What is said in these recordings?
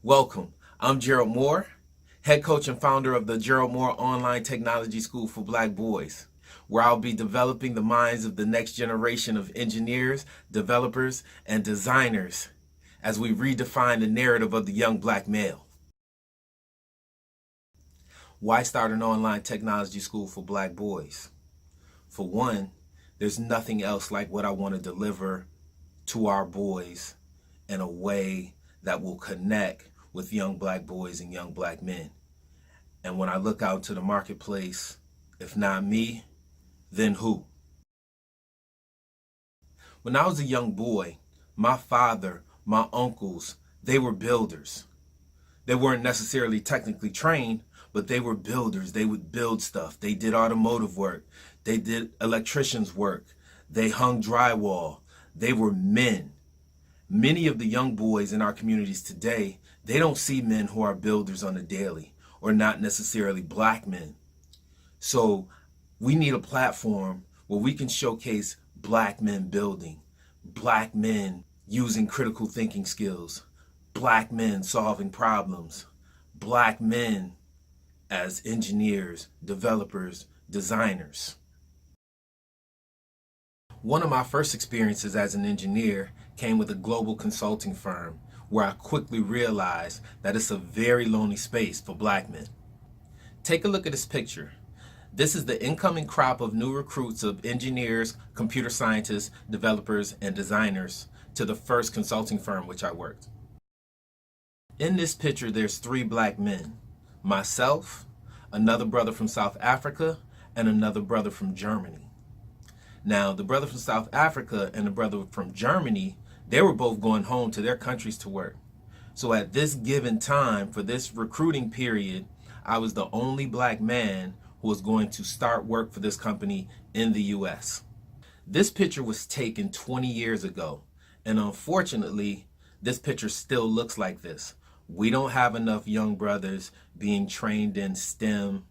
Welcome. I'm Gerald Moore, head coach and founder of the Gerald Moore Online Technology School for Black Boys, where I'll be developing the minds of the next generation of engineers, developers, and designers as we redefine the narrative of the young black male. Why start an online technology school for black boys? For one, there's nothing else like what I want to deliver to our boys in a way that will connect with young black boys and young black men. And when I look out to the marketplace, if not me, then who? When I was a young boy, my father, my uncles, they were builders. They weren't necessarily technically trained, but they were builders. They would build stuff. They did automotive work. They did electrician's work. They hung drywall. They were men. Many of the young boys in our communities today, they don't see men who are builders on a daily, or not necessarily black men. So we need a platform where we can showcase black men building, black men using critical thinking skills, black men solving problems, black men as engineers, developers, designers. One of my first experiences as an engineer came with a global consulting firm where I quickly realized that it's a very lonely space for black men. Take a look at this picture. This is the incoming crop of new recruits of engineers, computer scientists, developers, and designers to the first consulting firm which I worked. In this picture, there's 3 black men. Myself, another brother from South Africa, and another brother from Germany. Now, the brother from South Africa and the brother from Germany, they were both going home to their countries to work. So at this given time, for this recruiting period, I was the only black man who was going to start work for this company in the US. This picture was taken 20 years ago, and unfortunately, this picture still looks like this. We don't have enough young brothers being trained in STEM,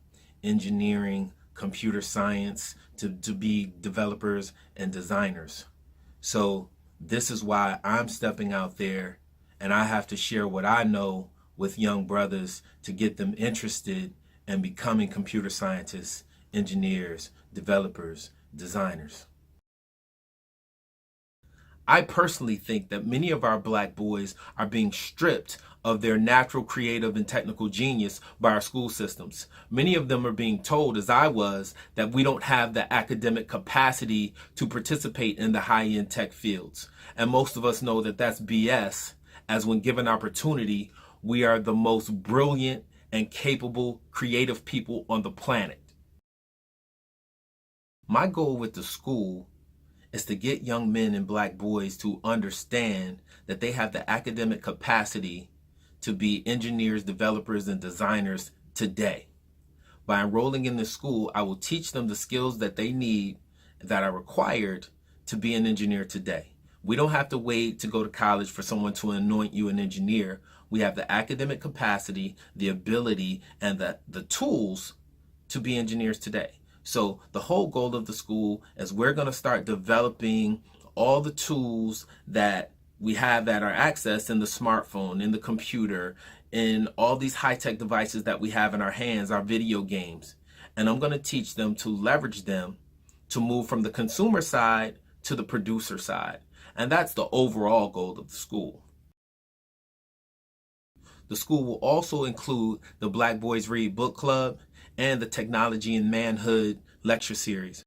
engineering, computer science, to be developers and designers. So this is why I'm stepping out there, and I have to share what I know with young brothers to get them interested in becoming computer scientists, engineers, developers, designers. I personally think that many of our black boys are being stripped of their natural creative and technical genius by our school systems. Many of them are being told, as I was, that we don't have the academic capacity to participate in the high-end tech fields. And most of us know that that's BS, as when given opportunity, we are the most brilliant and capable creative people on the planet. My goal with the school is to get young men and black boys to understand that they have the academic capacity to be engineers, developers, and designers today. By enrolling in this school, I will teach them the skills that they need, that are required to be an engineer today. We don't have to wait to go to college for someone to anoint you an engineer. We have the academic capacity, the ability, and the tools to be engineers today. So the whole goal of the school is we're going to start developing all the tools that we have at our access in the smartphone, in the computer, in all these high-tech devices that we have in our hands, our video games. And I'm going to teach them to leverage them to move from the consumer side to the producer side. And that's the overall goal of the school. The school will also include the Black Boys Read Book Club and the Technology and Manhood lecture series.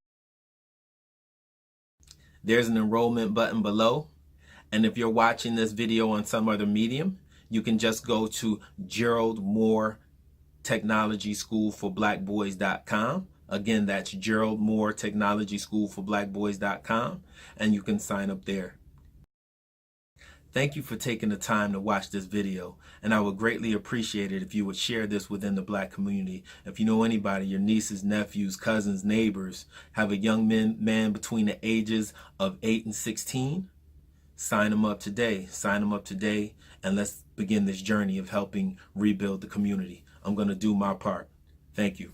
There's an enrollment button below. And if you're watching this video on some other medium, you can just go to Gerald Moore Technology School for Blackboys.com. Again, that's Gerald Moore Technology School for Blackboys.com, and you can sign up there. Thank you for taking the time to watch this video, and I would greatly appreciate it if you would share this within the black community. If you know anybody, your nieces, nephews, cousins, neighbors, have a young man between the ages of 8 and 16, sign them up today. Sign them up today, and let's begin this journey of helping rebuild the community. I'm going to do my part. Thank you.